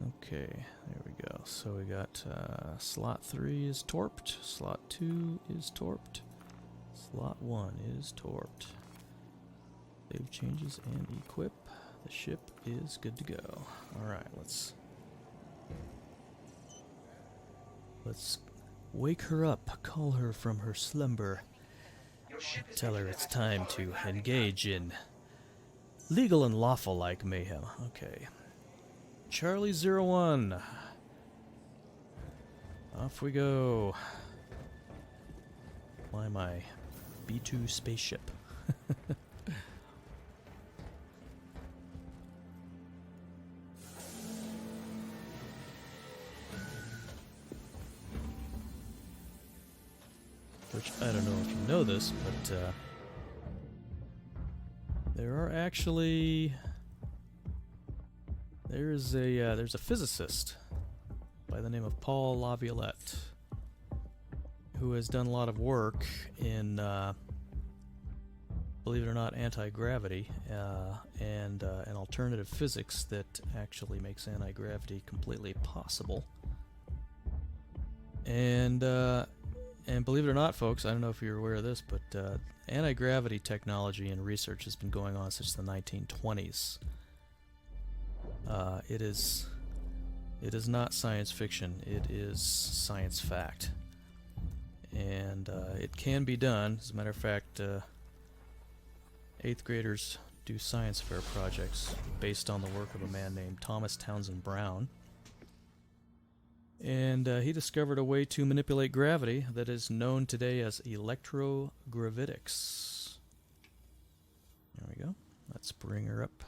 Okay, there we go. So we got slot 3 is torped, slot 2 is torped, slot 1 is torped. Save changes and equip. The ship is good to go. Alright, let's wake her up, call her from her slumber. Tell her it's time to engage in legal and lawful-like mayhem. Okay. Charlie 01. Off we go. Fly my B2 spaceship. Which, I don't know if you know this, but there are actually... there's a physicist by the name of Paul Laviolette who has done a lot of work in, believe it or not, anti-gravity and an alternative physics that actually makes anti-gravity completely possible. And believe it or not, folks, I don't know if you're aware of this, but anti-gravity technology and research has been going on since the 1920s. It is not science fiction, it is science fact. And it can be done. As a matter of fact, 8th graders do science fair projects based on the work of a man named Thomas Townsend Brown. And he discovered a way to manipulate gravity that is known today as electrogravitics. There we go. Let's bring her up.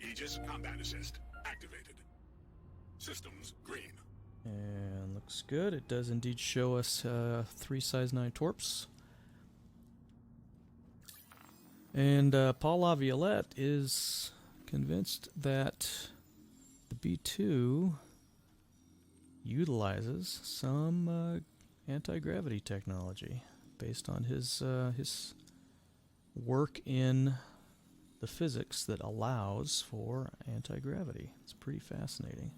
Aegis Combat Assist activated. Systems green. And looks good. It does indeed show us 3 size 9 torps. And Paul Laviolette is convinced that the B2 utilizes some anti-gravity technology based on his work in the physics that allows for anti-gravity. It's pretty fascinating.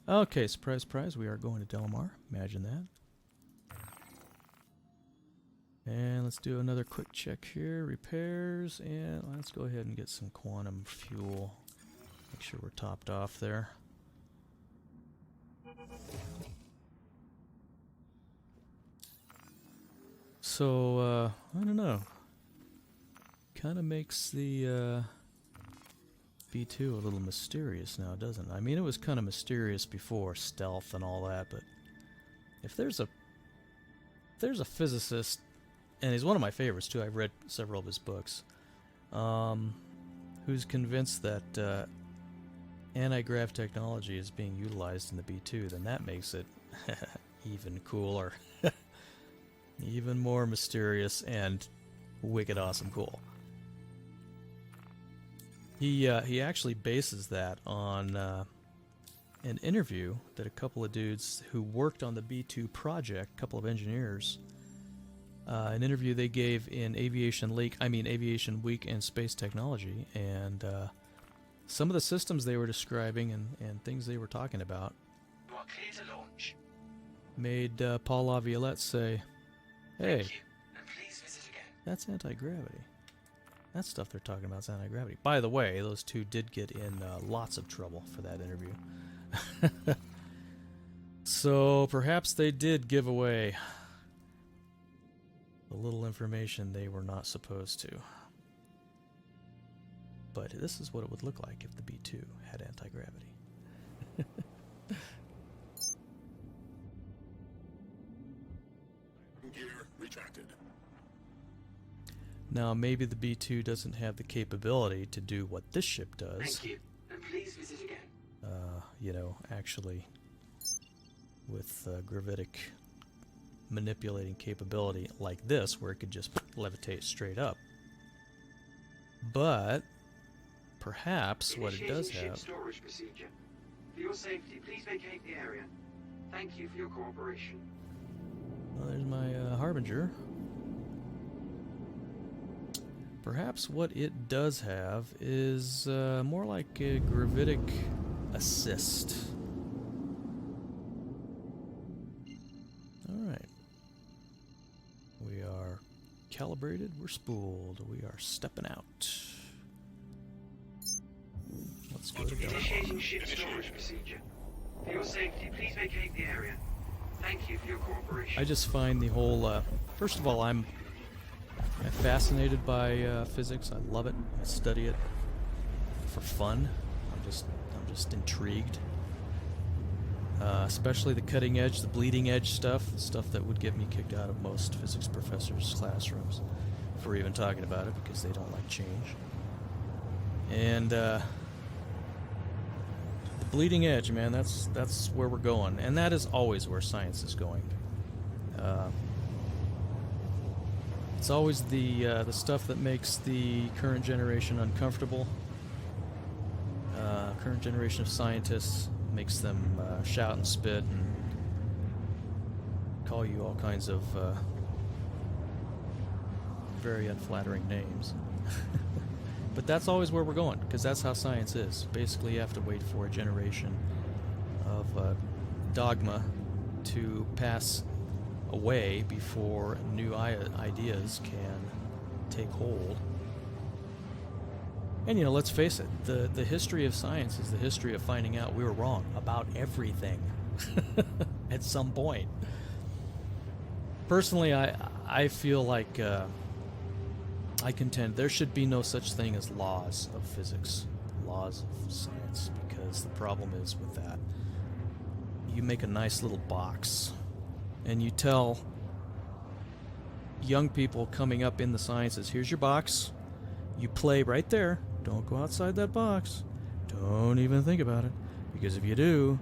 Okay, surprise, surprise, we are going to Delamar. Imagine that. And let's do another quick check here. Repairs, and let's go ahead and get some quantum fuel. Make sure we're topped off there. So, I don't know. Kind of makes the B2 a little mysterious now, doesn't it? I mean, it was kind of mysterious before, stealth and all that, but if there's a physicist, and he's one of my favorites too, I've read several of his books, who's convinced that anti-grav technology is being utilized in the B2, then that makes it even cooler. Even more mysterious and wicked awesome cool. He actually bases that on an interview that a couple of dudes who worked on the B2 project, a couple of engineers, an interview they gave in Aviation Week and Space Technology, and some of the systems they were describing and things they were talking about You are clear to launch. made Paul Laviolette say, "Hey, Thank you, and please visit again. that's anti-gravity. That stuff they're talking about is anti-gravity." By the way, those two did get in lots of trouble for that interview. So perhaps they did give away a little information they were not supposed to. But this is what it would look like if the B2 had anti-gravity. Gear retracted. Now, maybe the B2 doesn't have the capability to do what this ship does. Thank you, and please visit again. You know, actually, with gravitic manipulating capability like this, where it could just levitate straight up. But perhaps what it does Initiating have... ship storage procedure. For your safety, please vacate the area. Thank you for your cooperation. Well, there's my Harbinger. Perhaps what it does have is more like a gravitic assist. Alright. We are calibrated, we're spooled, we are stepping out. Let's go to go. Initiating ship storage procedure. For your safety, please vacate the area. Thank you for your cooperation. I just find the whole, first of all, I'm fascinated by physics. I love it. I study it for fun. I'm just intrigued. Especially the cutting edge, the bleeding edge stuff, the stuff that would get me kicked out of most physics professors' classrooms for even talking about it because they don't like change. And the bleeding edge, man, that's where we're going, and that is always where science is going. It's always the stuff that makes the current generation uncomfortable. Current generation of scientists makes them shout and spit and call you all kinds of very unflattering names. But that's always where we're going, because that's how science is. Basically, you have to wait for a generation of dogma to pass away before new ideas can take hold. And, you know, let's face it, the history of science is the history of finding out we were wrong about everything at some point. Personally, I feel like I contend there should be no such thing as laws of physics, laws of science, because the problem is with that, you make a nice little box and you tell young people coming up in the sciences, here's your box, you play right there, don't go outside that box, don't even think about it, because if you do,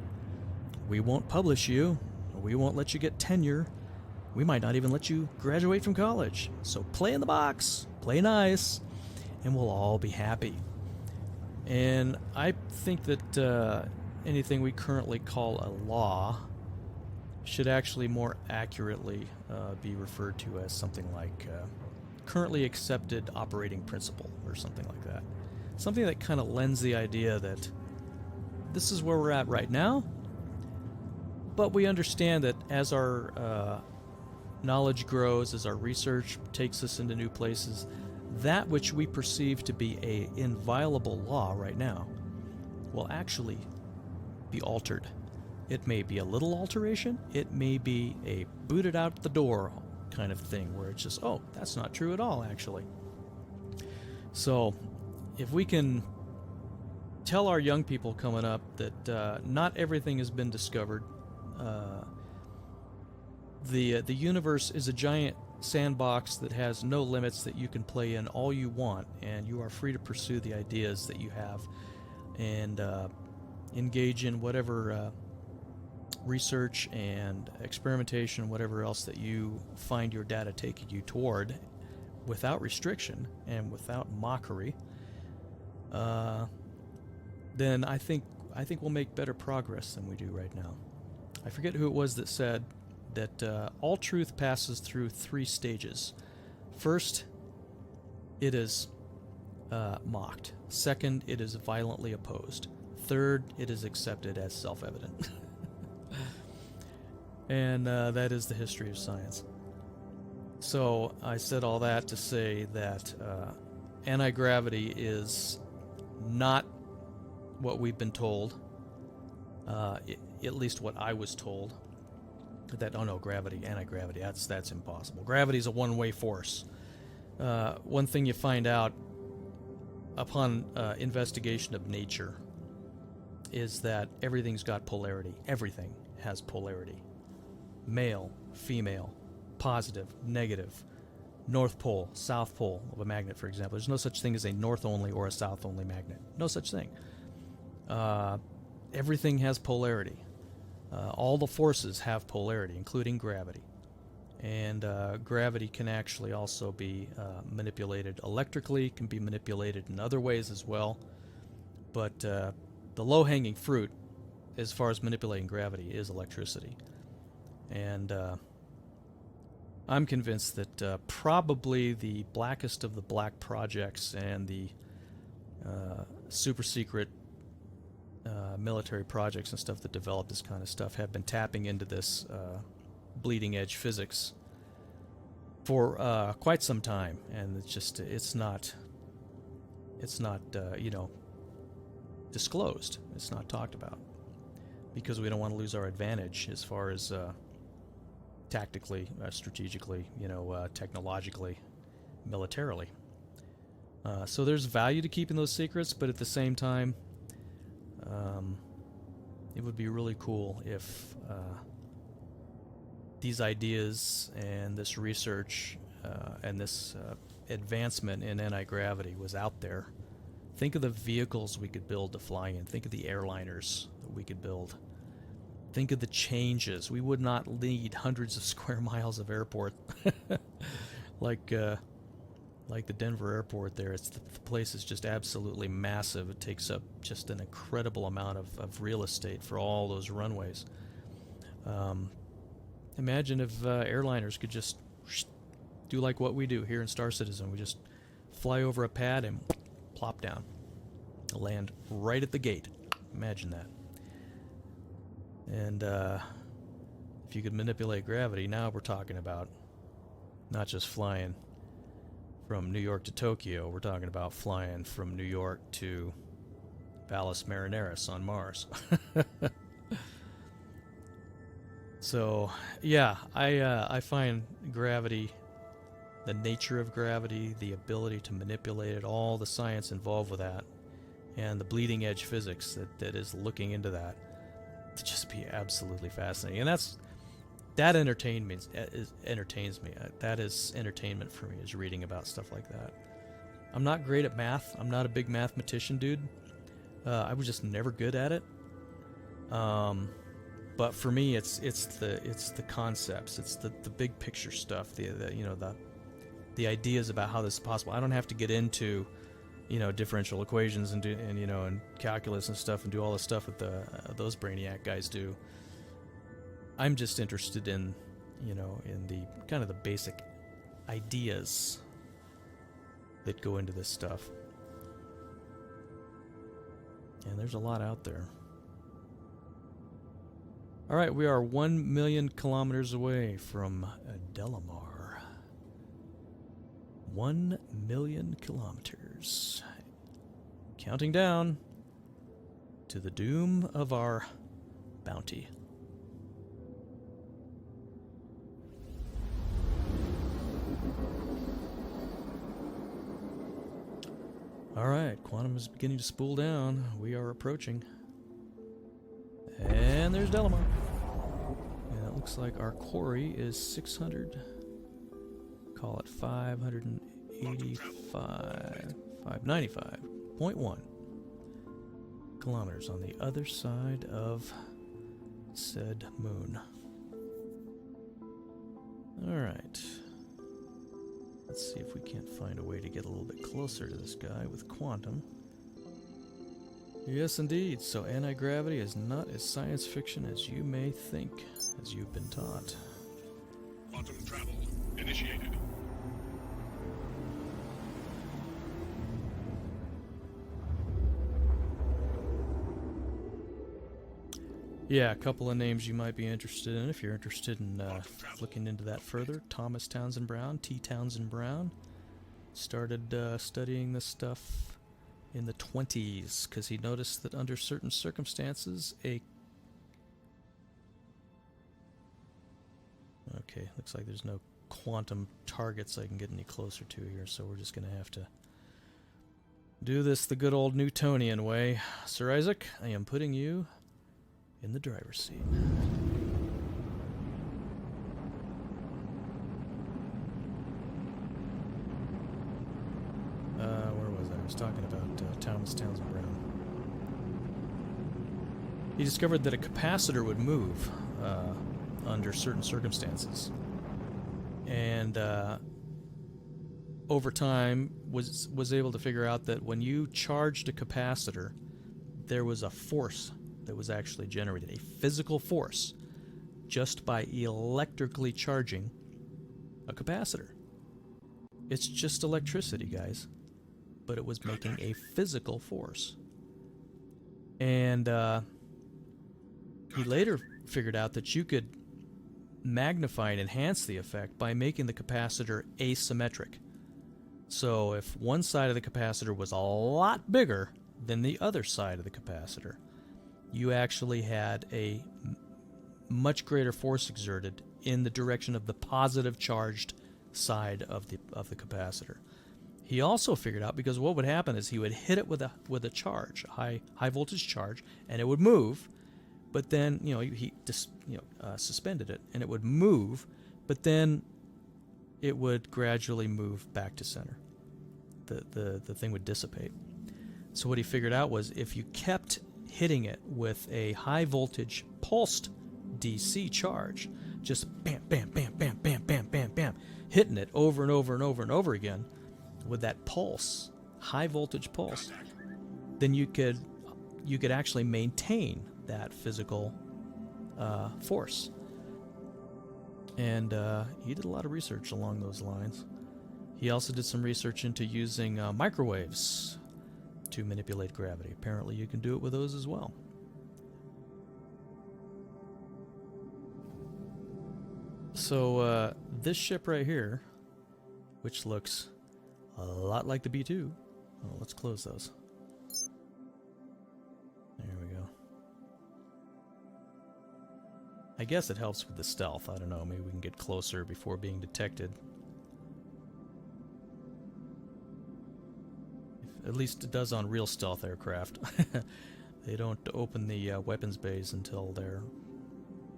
we won't publish you, we won't let you get tenure, we might not even let you graduate from college, so play in the box, play nice, and we'll all be happy. And I think that anything we currently call a law should actually more accurately be referred to as something like currently accepted operating principle or something like that. Something that kind of lends the idea that this is where we're at right now, but we understand that as our knowledge grows, as our research takes us into new places, that which we perceive to be a inviolable law right now will actually be altered. It may be a little alteration, it may be a booted out the door kind of thing where it's just, oh, that's not true at all, actually. So if we can tell our young people coming up that not everything has been discovered, the universe is a giant sandbox that has no limits, that you can play in all you want, and you are free to pursue the ideas that you have and engage in whatever research and experimentation, whatever else that you find your data taking you toward, without restriction and without mockery, then I think we'll make better progress than we do right now. I forget who it was that said that all truth passes through 3 stages. First, it is mocked. Second, it is violently opposed. Third, it is accepted as self-evident. And that is the history of science. So I said all that to say that anti-gravity is not what we've been told, at least what I was told. That, oh no, gravity, anti-gravity, that's impossible. Gravity is a one-way force. One thing you find out upon investigation of nature is that everything's got polarity. Everything has polarity. Male, female, positive, negative, north pole, south pole of a magnet, for example. There's no such thing as a north-only or a south-only magnet. No such thing. Everything has polarity. All the forces have polarity, including gravity. And gravity can actually also be manipulated electrically, can be manipulated in other ways as well. But the low-hanging fruit, as far as manipulating gravity, is electricity. And I'm convinced that probably the blackest of the black projects and the super secret military projects and stuff that develop this kind of stuff have been tapping into this bleeding edge physics for quite some time, and it's not disclosed. It's not talked about because we don't want to lose our advantage as far as tactically, strategically, technologically, militarily. So there's value to keeping those secrets, but at the same time, it would be really cool if these ideas and this research and this advancement in anti-gravity was out there. Think of the vehicles we could build to fly in. Think of the airliners that we could build. Think of the changes. We would not need hundreds of square miles of airport like the Denver airport there. The place is just absolutely massive. It takes up just an incredible amount of real estate for all those runways. Imagine if airliners could just do like what we do here in Star Citizen. We just fly over a pad and plop down. Land right at the gate. Imagine that. And if you could manipulate gravity, now we're talking about not just flying from New York to Tokyo, we're talking about flying from New York to Valles Marineris on Mars. So, yeah, I find gravity, the nature of gravity, the ability to manipulate it, all the science involved with that, and the bleeding edge physics that is looking into that, to just be absolutely fascinating. And that entertains me. That is entertainment for me, is reading about stuff like that. I'm not great at math. I'm not a big mathematician, dude. I was just never good at it. But for me, it's the concepts. It's the big picture stuff. The ideas about how this is possible. I don't have to get into differential equations and calculus and stuff and do all the stuff that those brainiac guys do. I'm just interested in the kind of the basic ideas that go into this stuff. And there's a lot out there. All right, we are 1 million kilometers away from Delamar. 1 million kilometers. Counting down to the doom of our bounty. All right, quantum is beginning to spool down. We are approaching. And there's Delamar. And it looks like our quarry is 600. Call it 595.1 kilometers on the other side of said moon. All right. Let's see if we can't find a way to get a little bit closer to this guy with quantum. Yes, indeed. So anti-gravity is not as science fiction as you may think, as you've been taught. Quantum travel initiated. Yeah, a couple of names you might be interested in if you're interested in looking into that further. Thomas Townsend Brown, T. Townsend Brown, started studying this stuff in the 20s because he noticed that under certain circumstances Okay, looks like there's no quantum targets I can get any closer to here, so we're just going to have to do this the good old Newtonian way. Sir Isaac, I am putting you in the driver's seat. Where was I? I was talking about Thomas Townsend Brown. He discovered that a capacitor would move under certain circumstances, and over time was able to figure out that when you charged a capacitor, there was a force that was actually generated, a physical force, just by electrically charging a capacitor. It's just electricity, guys. But it was making a physical force. And he later figured out that you could magnify and enhance the effect by making the capacitor asymmetric. So if one side of the capacitor was a lot bigger than the other side of the capacitor, you actually had a much greater force exerted in the direction of the positive charged side of the capacitor. He also figured out, because what would happen is he would hit it with a charge, a high voltage charge, and it would move. But then, he suspended it, and it would move, but then it would gradually move back to center. The thing would dissipate. So what he figured out was, if you kept hitting it with a high voltage pulsed DC charge, just bam, bam, bam, bam, bam, bam, bam, bam, hitting it over and over and over and over again with that pulse, high voltage pulse, then you could actually maintain that physical force. And he did a lot of research along those lines. He also did some research into using microwaves to manipulate gravity. Apparently you can do it with those as well. So this ship right here, which looks a lot like the B2. Well, let's close those. There we go. I guess it helps with the stealth. I don't know, maybe we can get closer before being detected. At least it does on real stealth aircraft. They don't open the weapons bays until they're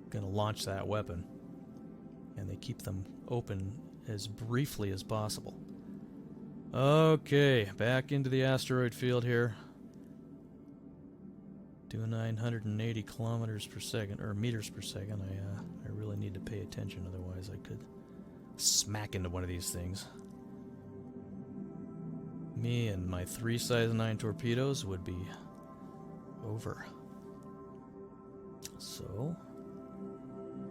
going to launch that weapon. And they keep them open as briefly as possible. Okay, back into the asteroid field here. Doing 980 kilometers per second, or meters per second. I really need to pay attention, otherwise I could smack into one of these things. Me and my 3 size 9 torpedoes would be over. So,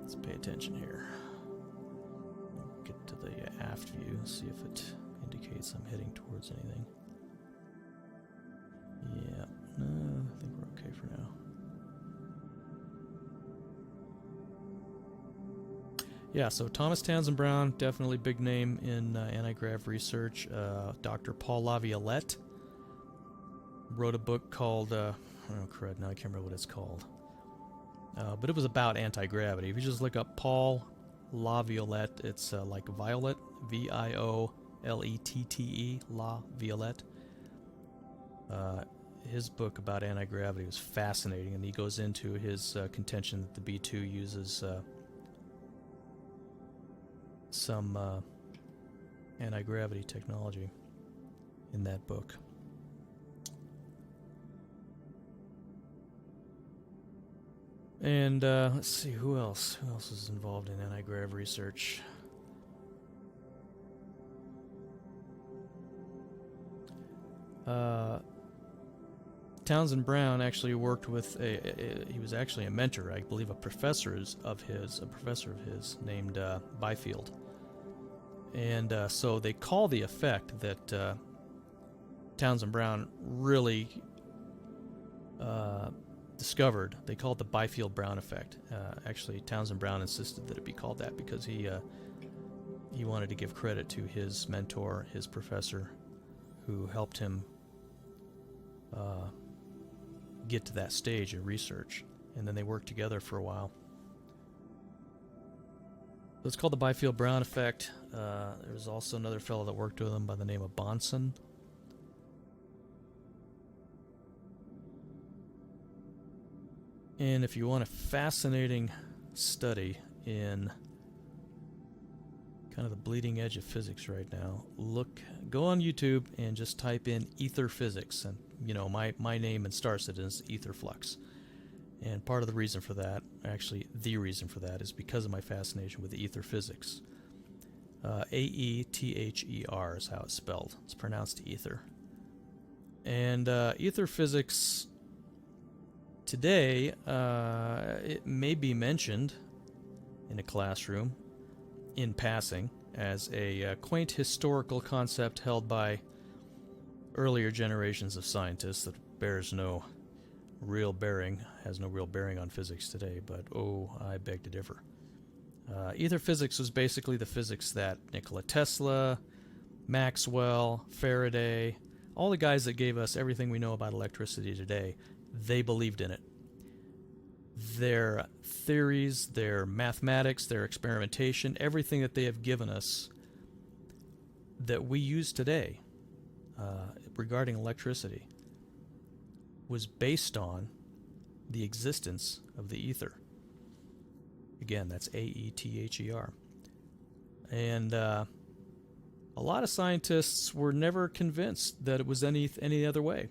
let's pay attention here. Get to the aft view, see if it indicates I'm heading towards anything. Yeah, no, I think we're okay for now. Yeah, so Thomas Townsend Brown, definitely big name in anti-grav research. Dr. Paul Laviolette wrote a book called, oh crud, now I can't remember what it's called. But it was about anti-gravity. If you just look up Paul Laviolette, it's like Violet, Violette, La Violette. His book about anti-gravity was fascinating, and he goes into his contention that the B-2 uses some anti-gravity technology in that book. And let's see, who else is involved in anti-grav research? Townsend Brown actually worked with he was actually a mentor, I believe, a professor of his named Byfield. And so they call the effect that Townsend Brown really discovered, they call it the Byfield-Brown effect. Actually, Townsend Brown insisted that it be called that because he wanted to give credit to his mentor, his professor, who helped him get to that stage of research. And then they worked together for a while. So it's called the Byfield-Brown effect. There's also another fellow that worked with him by the name of Bonson. And if you want a fascinating study in kind of the bleeding edge of physics right now, go on YouTube and just type in Aether Physics, and my name and star citizen is Aether-Flux. And part of the reason for that, actually the reason for that, is because of my fascination with ether physics. AETHER is how it's spelled. It's pronounced ether. And ether physics today, it may be mentioned in a classroom in passing as a quaint historical concept held by earlier generations of scientists that bears no real bearing, has no real bearing on physics today, but oh, I beg to differ. Ether physics was basically the physics that Nikola Tesla, Maxwell, Faraday, all the guys that gave us everything we know about electricity today, they believed in it. Their theories, their mathematics, their experimentation, everything that they have given us that we use today regarding electricity was based on the existence of the ether. Again, that's AETHER. And a lot of scientists were never convinced that it was any other way.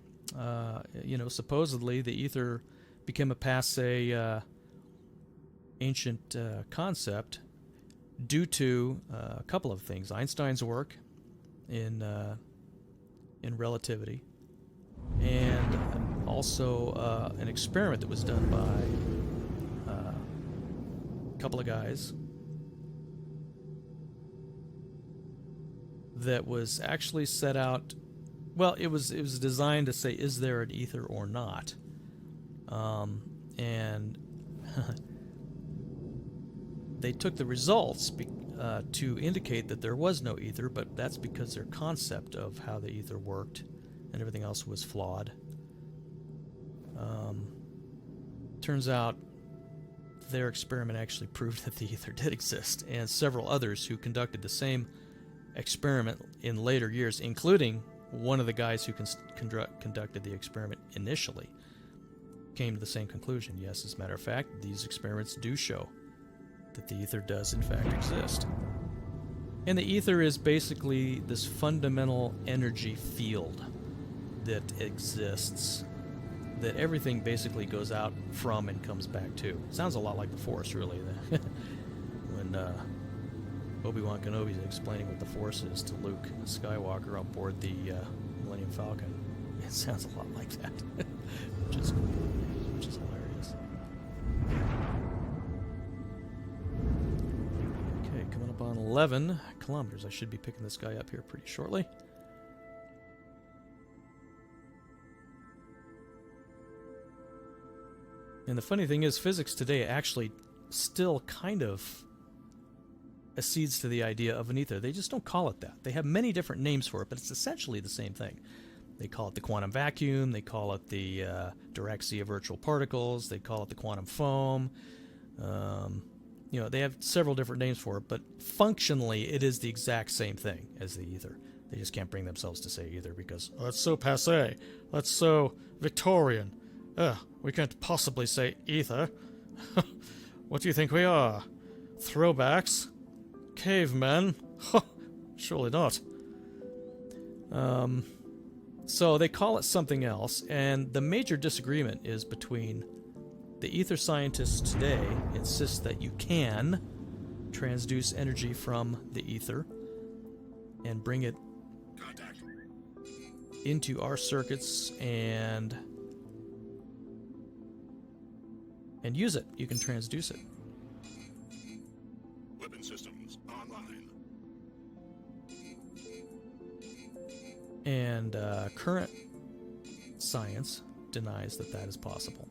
Supposedly the ether became a passé ancient concept due to a couple of things. Einstein's work in relativity, and also an experiment that was done by a couple of guys that was actually set out. Well, it was designed to say, is there an ether or not? And they took the results to indicate that there was no ether, but that's because their concept of how the ether worked and everything else was flawed. Turns out their experiment actually proved that the ether did exist, and several others who conducted the same experiment in later years, including one of the guys who conducted the experiment initially, came to the same conclusion. Yes, as a matter of fact, these experiments do show that the ether does in fact exist. And the ether is basically this fundamental energy field that exists, that everything basically goes out from and comes back to. Sounds a lot like the Force, really. When Obi-Wan Kenobi is explaining what the Force is to Luke Skywalker on board the Millennium Falcon. It sounds a lot like that, which is hilarious. Okay, coming up on 11 kilometers. I should be picking this guy up here pretty shortly. And the funny thing is, physics today actually still kind of accedes to the idea of an ether. They just don't call it that. They have many different names for it, but it's essentially the same thing. They call it the quantum vacuum, they call it the Dirac of virtual particles, they call it the quantum foam. They have several different names for it, but functionally it is the exact same thing as the ether. They just can't bring themselves to say ether because, oh, that's so passé, that's so Victorian. We can't possibly say ether. What do you think we are? Throwbacks? Cavemen? Surely not. So they call it something else, and the major disagreement is between the ether scientists today insist that you can transduce energy from the ether and bring it into our circuits and use it. You can transduce it. Weapon systems online. And current science denies that that is possible.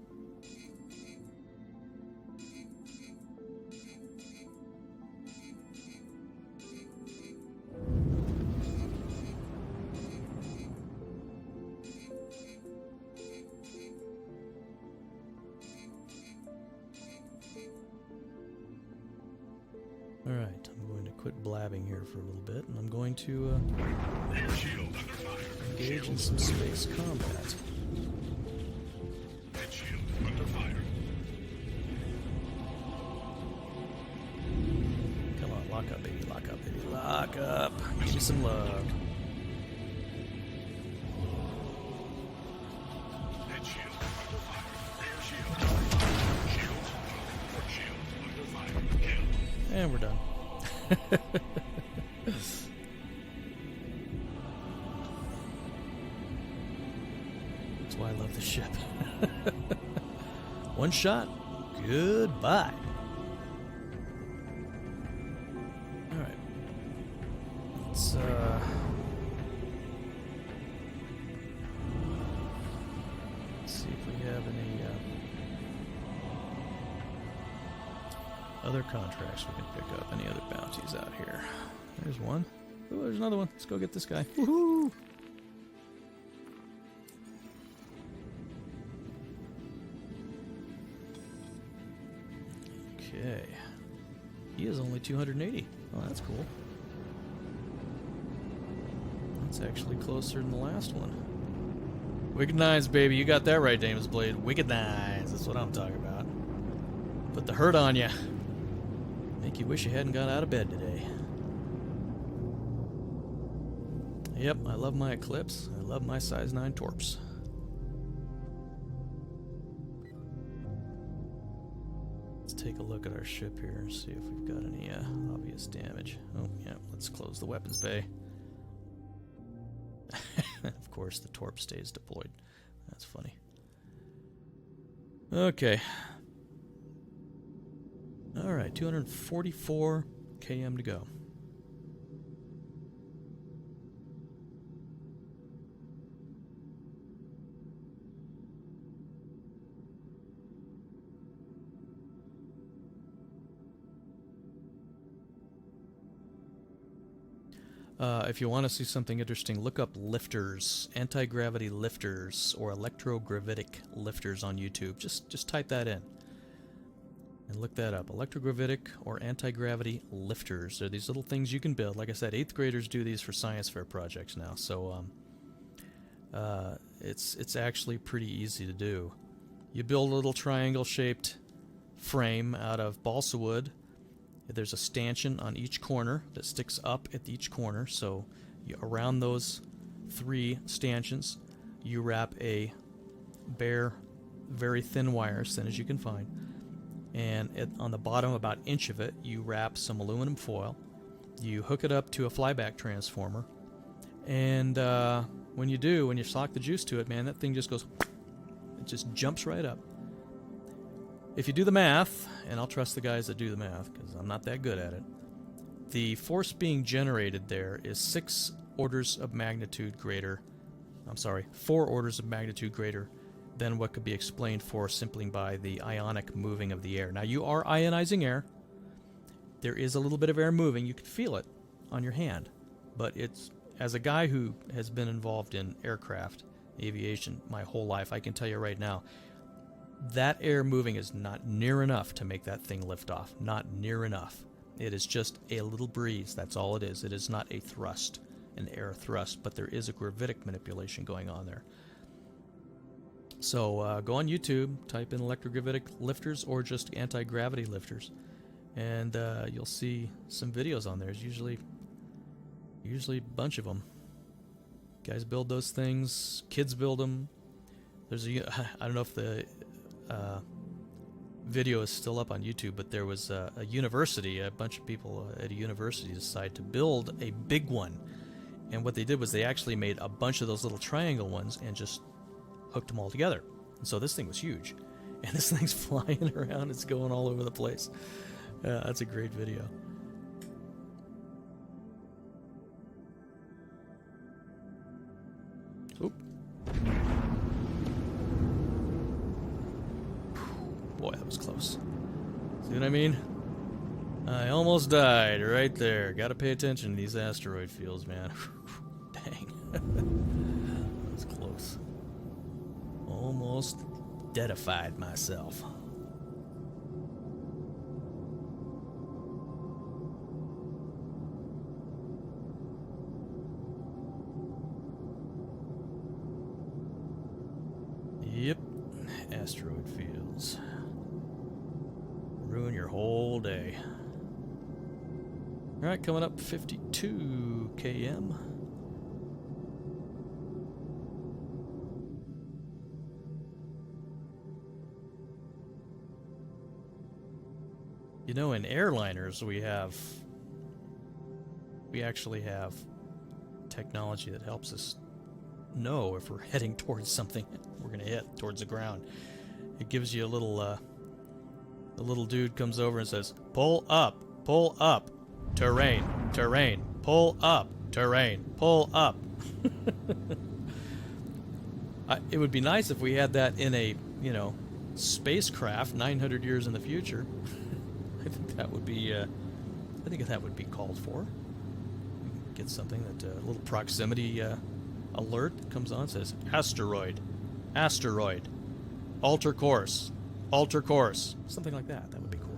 Alright, I'm going to quit blabbing here for a little bit, and I'm going to Shield under fire. engage in some space combat. Head shield under fire. Come on, lock up, baby, lock up, baby, lock up. Give me some love. Head shield under fire. Rear shield. Shield. Port shield under fire. Kill. And we're done. That's why I love the ship. One shot, goodbye. Alright. other contracts we can pick up? Any other bounties out here? There's one. Oh, there's another one. Let's go get this guy. Woohoo! Okay. He is only 280. Oh, that's cool. That's actually closer than the last one. Wicked Nines, baby. You got that right, Damon's Blade. Wicked Nines. That's what I'm talking about. Put the hurt on you. Make you wish you hadn't got out of bed today. Yep, I love my Eclipse. I love my size 9 torps. Let's take a look at our ship here and see if we've got any obvious damage. Oh, yeah, let's close the weapons bay. Of course, the torp stays deployed. That's funny. Okay. Alright, 244 km to go. If you want to see something interesting, look up lifters, anti-gravity lifters, or electrogravitic lifters on YouTube. Just type that in and look that up. Electrogravitic or anti-gravity lifters. They're these little things you can build. Like I said, 8th graders do these for science fair projects now, so it's actually pretty easy to do. You build a little triangle-shaped frame out of balsa wood. There's a stanchion on each corner that sticks up at each corner, so around those 3 stanchions you wrap a bare, very thin wire, as thin as you can find, and on the bottom, about an inch of it, you wrap some aluminum foil. You hook it up to a flyback transformer, and when you sock the juice to it, man, that thing just goes, it just jumps right up. If you do the math, and I'll trust the guys that do the math because I'm not that good at it, the force being generated there is 4 orders of magnitude greater than what could be explained for simply by the ionic moving of the air. Now, you are ionizing air. There is a little bit of air moving. You can feel it on your hand. But it's, as a guy who has been involved in aircraft, aviation, my whole life, I can tell you right now, that air moving is not near enough to make that thing lift off. Not near enough. It is just a little breeze. That's all it is. It is not a thrust, an air thrust, but there is a gravitic manipulation going on there. So go on YouTube, type in electrogravitic lifters or just anti-gravity lifters, and you'll see some videos on there. There's usually a bunch of them. Guys build those things. Kids build them. There's I don't know if the video is still up on YouTube, but there was a bunch of people at a university decided to build a big one, and what they did was they actually made a bunch of those little triangle ones and just hooked them all together. And so this thing was huge, and this thing's flying around. It's going all over the place. That's a great video. Oop. Boy, that was close. See what I mean? I almost died right there. Gotta pay attention to these asteroid fields, man. Dang. That was close. Almost deadified myself. Yep. Asteroid fields. Ruin your whole day. Alright, coming up 52 km. You know, in airliners we actually have technology that helps us know if we're heading towards something we're going to hit, towards the ground. It gives you a little, the little dude comes over and says, pull up, terrain, pull up, terrain, pull up. It would be nice if we had that in a, spacecraft 900 years in the future. I think that would be, called for. Get something that a little proximity alert comes on, says asteroid, alter course, something like that. That would be cool.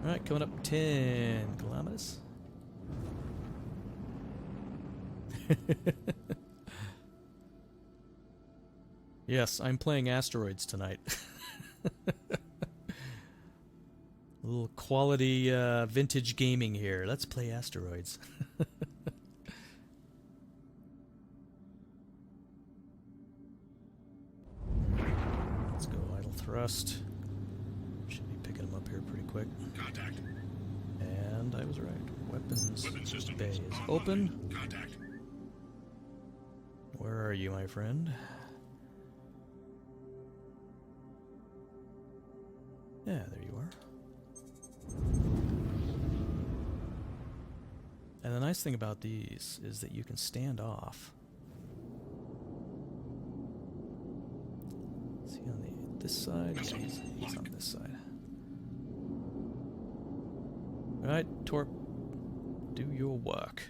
All right, coming up 10 kilometers. Yes, I'm playing Asteroids tonight. A little quality vintage gaming here. Let's play Asteroids. Let's go idle thrust. Should be picking them up here pretty quick. Contact. And I was right. Weapons Weapon bay is online. open. Contact. Where are you, my friend? Yeah, there you are. And the nice thing about these is that you can stand off. Is he on this side? Yeah, he's on this side. Alright, Torp, do your work.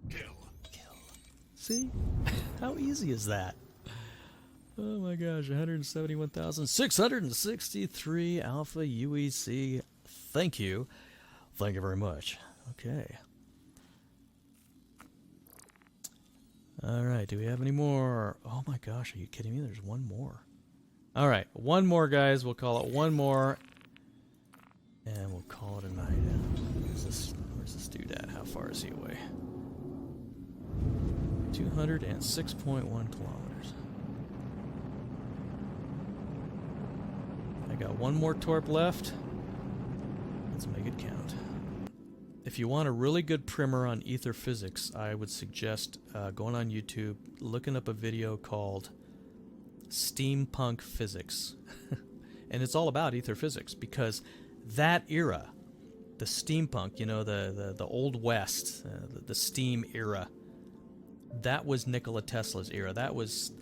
Kill. See? How easy is that? Oh my gosh, 171,663 Alpha UEC. Thank you. Thank you very much. Okay. Alright, do we have any more? Oh my gosh, are you kidding me? There's one more. Alright, one more, guys. We'll call it one more. And we'll call it a night. Where's this dude at? How far is he away? 206.1 kilometers. I got one more torp left. Let's make it count. If you want a really good primer on ether physics, I would suggest going on YouTube, looking up a video called Steampunk Physics. And it's all about ether physics, because that era, the steampunk, you know, the old west, the steam era, that was Nikola Tesla's era. That was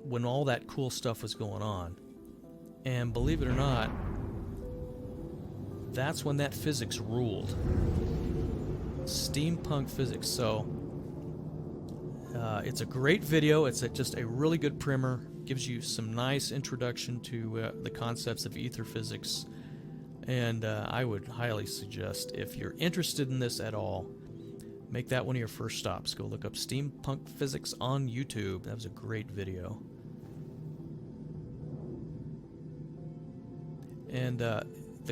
when all that cool stuff was going on. And believe it or not, that's when that physics ruled. Steampunk physics. So it's a great video. It's just a really good primer. Gives you some nice introduction to the concepts of ether physics. And I would highly suggest, if you're interested in this at all, make that one of your first stops. Go look up Steampunk Physics on YouTube. That was a great video. And the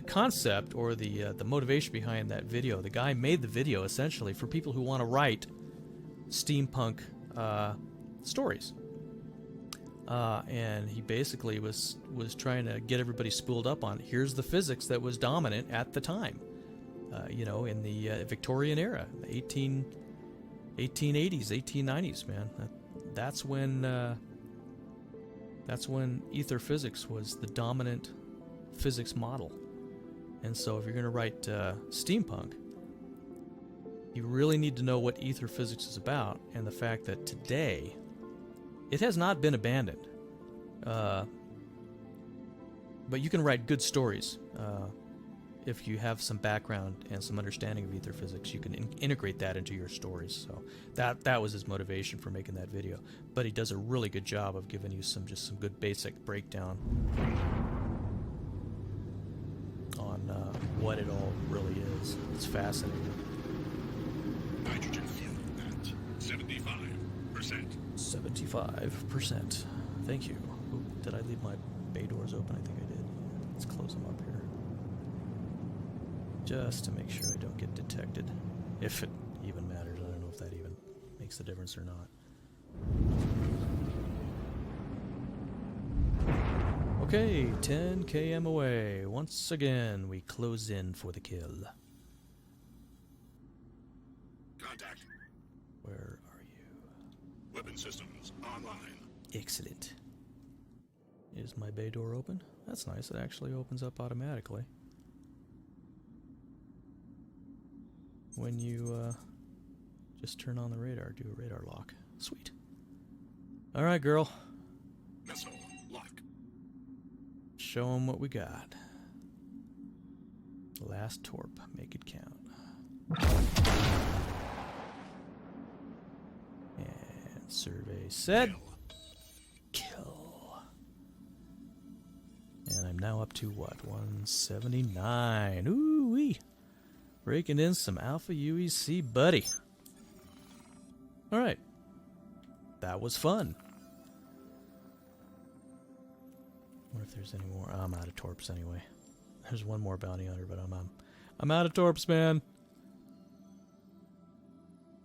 concept, or the motivation behind that video, the guy made the video essentially for people who want to write steampunk stories. And he basically was trying to get everybody spooled up on, here's the physics that was dominant at the time. You know, in the Victorian era, the 1880s, 1890s, man. That's when ether physics was the dominant physics model. And so if you're going to write steampunk, you really need to know what ether physics is about, and the fact that today it has not been abandoned. But you can write good stories. If you have some background and some understanding of ether physics, you can integrate that into your stories. So that was his motivation for making that video. But he does a really good job of giving you some good basic breakdown on what it all really is. It's fascinating. Hydrogen fuel at 75%. 75%. Thank you. Ooh, did I leave my bay doors open? I think I did. Let's close them up here. Just to make sure I don't get detected. If it even matters. I don't know if that even makes a difference or not. Okay, 10 km away. Once again, we close in for the kill. Contact. Where are you? Weapon systems online. Excellent. Is my bay door open? That's nice. It actually opens up automatically. When you Just turn on the radar, do a radar lock. Sweet. All right, girl. Missile lock. Show them what we got. Last torp. Make it count. And survey set. Kill. And I'm now up to what? 179. Ooh-wee. Breaking in some alpha UEC, buddy. Alright. That was fun. Wonder if there's any more. I'm out of torps anyway. There's one more bounty hunter, but I'm out of torps, man.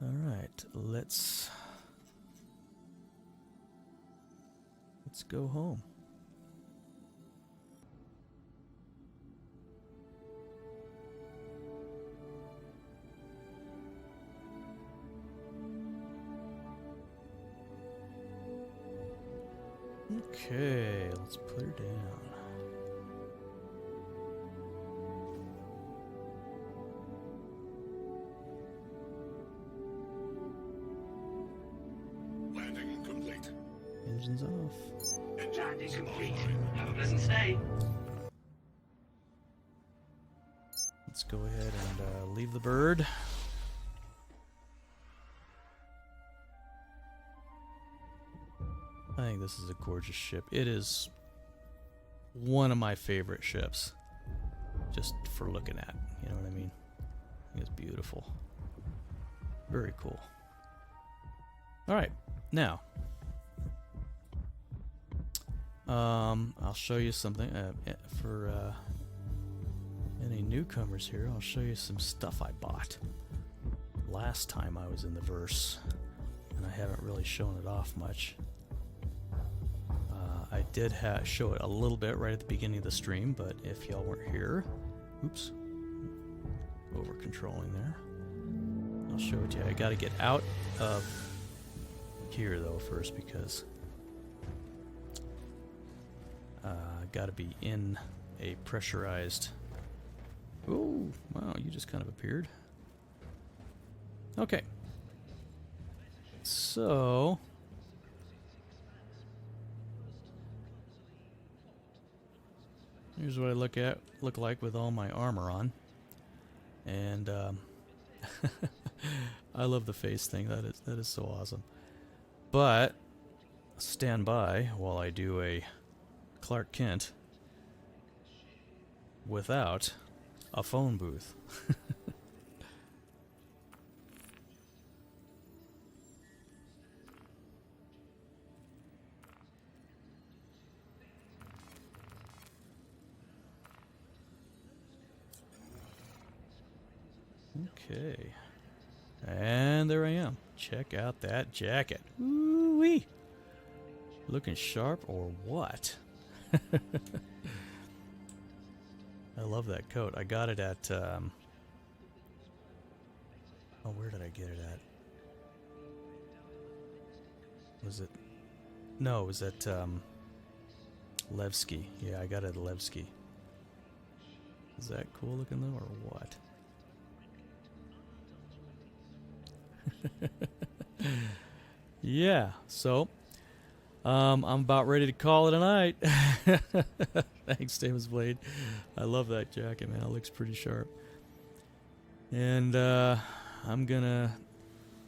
Alright, let's go home. Okay, let's put her down. Landing complete. Engines off. Landing complete. Have a pleasant stay. Let's go ahead and leave the bird. I think this is a gorgeous ship. It is one of my favorite ships. Just for looking at, you know what I mean? It's beautiful. Very cool. Alright, now. I'll show you something. For any newcomers here, I'll show you some stuff I bought last time I was in the verse. And I haven't really shown it off much. I did show it a little bit right at the beginning of the stream, but if y'all weren't here, oops, over controlling there. I'll show it to you. I got to get out of here though first because I got to be in a pressurized. Oh, wow! You just kind of appeared. Okay. So. Here's what I look like with all my armor on, and I love the face thing. That is so awesome. But stand by while I do a Clark Kent without a phone booth. Okay. And there I am. Check out that jacket. Ooh-wee. Looking sharp or what? I love that coat. I got it at, oh, where did I get it at? Was it? No, it was at, Levski. Yeah, I got it at Levski. Is that cool looking though, or what? Yeah, so I'm about ready to call it a night. Thanks, Davis Blade. I love that jacket, man. It looks pretty sharp. And I'm gonna.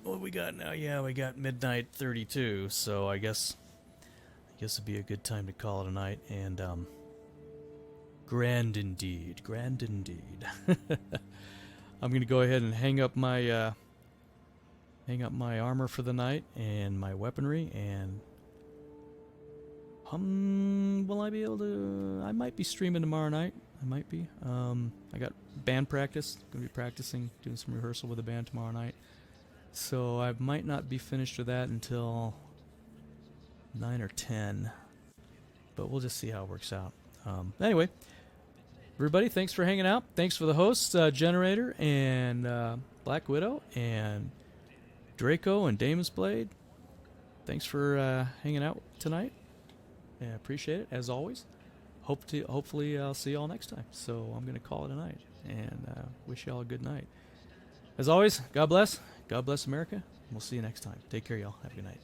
What we got now? Yeah, we got midnight 32. So I guess it'd be a good time to call it a night. And grand indeed, grand indeed. I'm gonna go ahead and hang up my armor for the night and my weaponry, and will I be able to? I might be streaming tomorrow night. I might be. I got band practice. Gonna be practicing, doing some rehearsal with the band tomorrow night. So I might not be finished with that until 9 or 10. But we'll just see how it works out. Anyway, everybody, thanks for hanging out. Thanks for the hosts, Generator and Black Widow and Draco and Damon's Blade. Thanks for hanging out tonight. Yeah, appreciate it as always. Hopefully I'll see y'all next time. So I'm gonna call it a night and wish y'all a good night. As always, God bless, God bless America. We'll see you next time. Take care, y'all. Have a good night.